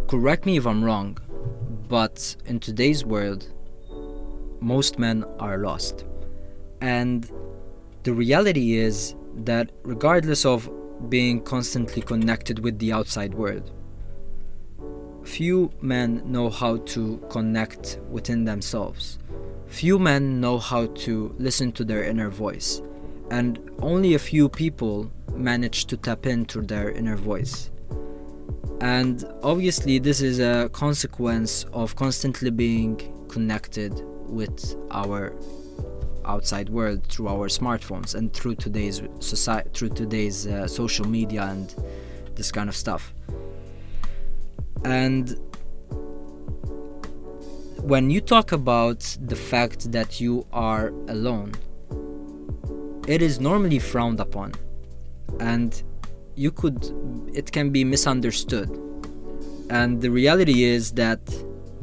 Correct me if I'm wrong, but in today's world, most men are lost. And the reality is that regardless of being constantly connected with the outside world, few men know how to connect within themselves. Few men know how to listen to their inner voice, and only a few people manage to tap into their inner voice. And obviously, this is a consequence of constantly being connected with our outside world through our smartphones and through today's society, through today's social media and this kind of stuff. And when you talk about the fact that you are alone, it is normally frowned upon, and it can be misunderstood. And the reality is that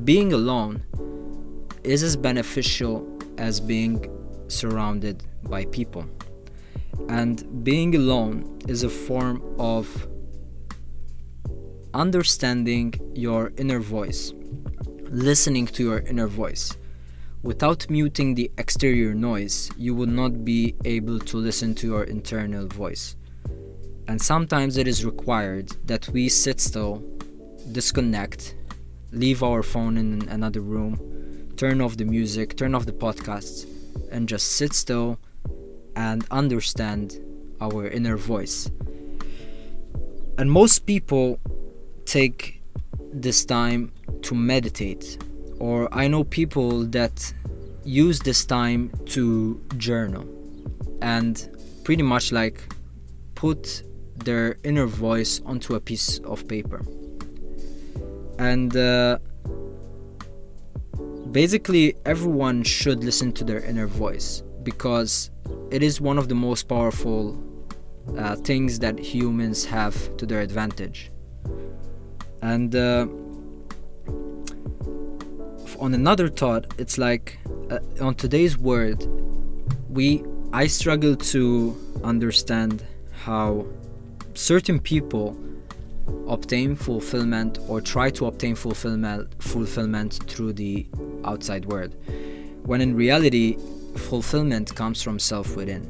being alone is as beneficial as being surrounded by people. And being alone is a form of understanding your inner voice, listening to your inner voice. Without muting the exterior noise, you will not be able to listen to your internal voice. And sometimes it is required that we sit still, disconnect, leave our phone in another room, turn off the music, turn off the podcasts, and just sit still and understand our inner voice. And most people take this time to meditate, or I know people that use this time to journal and pretty much like put their inner voice onto a piece of paper. And basically everyone should listen to their inner voice, because it is one of the most powerful things that humans have to their advantage. And on another thought, it's like on today's world, I struggle to understand how certain people obtain fulfillment or try to obtain fulfillment through the outside world, when in reality fulfillment comes from self within.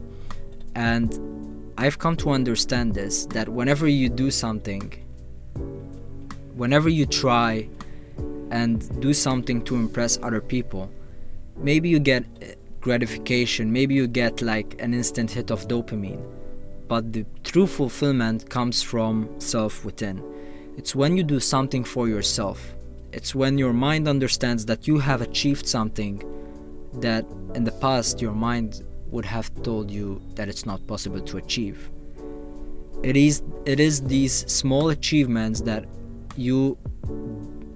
And I've come to understand this, that whenever you do something, whenever you try and do something to impress other people, maybe you get gratification, maybe you get like an instant hit of dopamine, but the true fulfillment comes from self within. It's when you do something for yourself. It's when your mind understands that you have achieved something that in the past your mind would have told you that it's not possible to achieve. It is these small achievements that you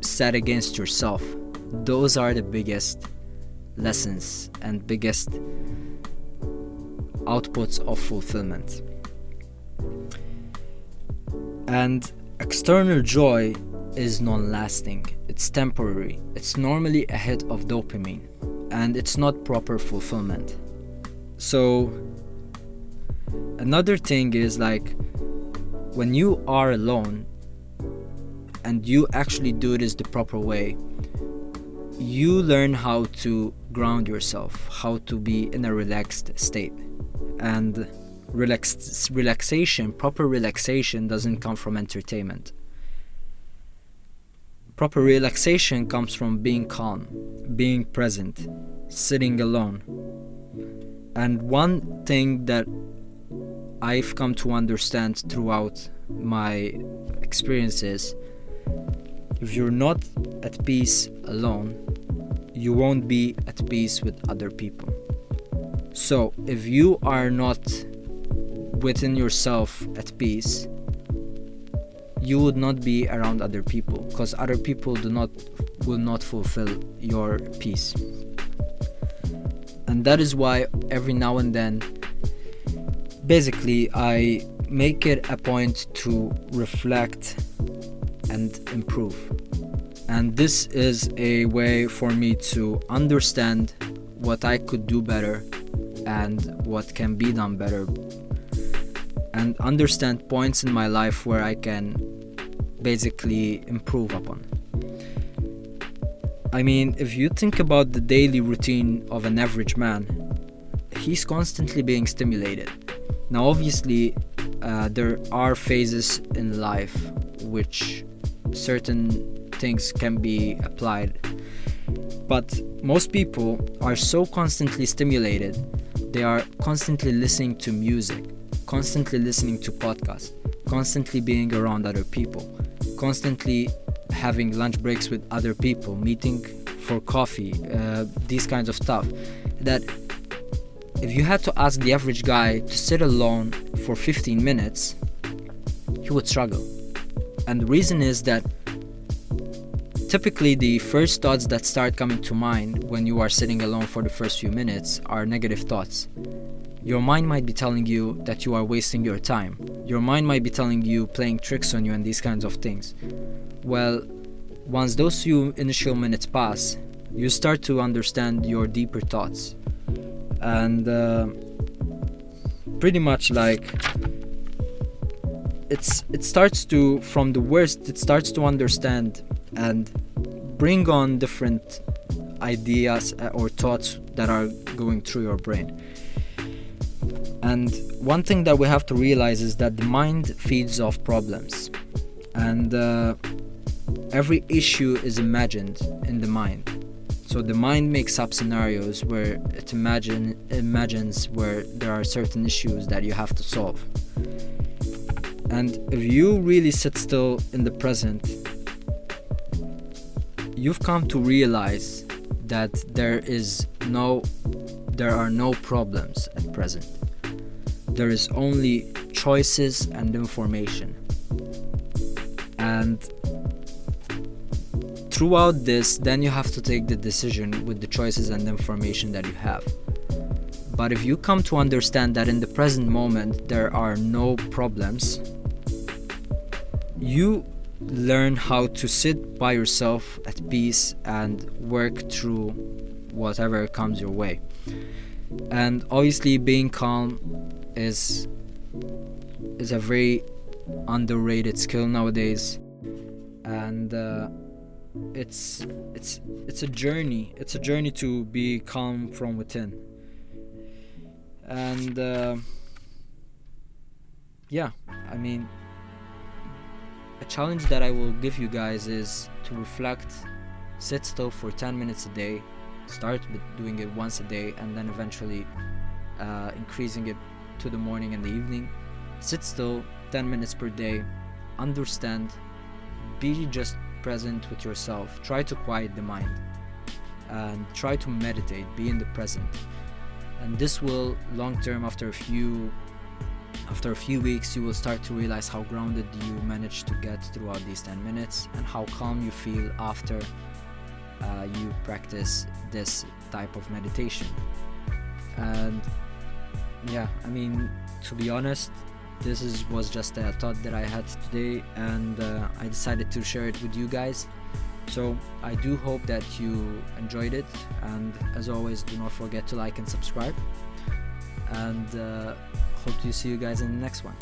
set against yourself. Those are the biggest lessons and biggest outputs of fulfillment. And external joy is non-lasting. It's temporary. It's normally a hit of dopamine, and it's not proper fulfillment. So another thing is like when you are alone and you actually do this the proper way, you learn how to ground yourself, how to be in a relaxed state. And proper relaxation doesn't come from entertainment. Proper relaxation comes from being calm, being present, sitting alone. And one thing that I've come to understand throughout my experiences, if you're not at peace alone, you won't be at peace with other people. So if you are not within yourself at peace, you would not be around other people, because other people will not fulfill your peace. And that is why every now and then, basically, I make it a point to reflect and improve. And this is a way for me to understand what I could do better and what can be done better, and understand points in my life where I can basically improve upon. I mean, if you think about the daily routine of an average man, he's constantly being stimulated. Now, obviously, there are phases in life which certain things can be applied, but most people are so constantly stimulated. They are constantly listening to music, constantly listening to podcasts, constantly being around other people, constantly having lunch breaks with other people, meeting for coffee, these kinds of stuff, that if you had to ask the average guy to sit alone for 15 minutes, he would struggle. And the reason is that typically the first thoughts that start coming to mind when you are sitting alone for the first few minutes are negative thoughts. Your mind might be telling you that you are wasting your time. Your mind might be telling you, playing tricks on you and these kinds of things. Well, once those few initial minutes pass, you start to understand your deeper thoughts. And pretty much like it starts to, from the worst, it starts to understand and bring on different ideas or thoughts that are going through your brain. And one thing that we have to realize is that the mind feeds off problems, and every issue is imagined in the mind. So the mind makes up scenarios where it imagines where there are certain issues that you have to solve. And if you really sit still in the present, you've come to realize that there are no problems at present. There is only choices and information. And throughout this, then you have to take the decision with the choices and information that you have. But if you come to understand that in the present moment there are no problems, you learn how to sit by yourself at peace and work through whatever comes your way. And obviously being calm is a very underrated skill nowadays, and it's a journey. It's a journey to be calm from within. And I mean, a challenge that I will give you guys is to reflect, sit still for 10 minutes a day, start with doing it once a day, and then eventually increasing it to the morning and the evening. Sit still 10 minutes per day, understand, be just present with yourself, try to quiet the mind, and try to meditate, be in the present. And this will, long term, after a few weeks, you will start to realize how grounded you managed to get throughout these 10 minutes and how calm you feel after you practice this type of meditation. And I mean, to be honest, this was just a thought that I had today, and I decided to share it with you guys. So I do hope that you enjoyed it, and as always, do not forget to like and subscribe, and hope to see you guys in the next one.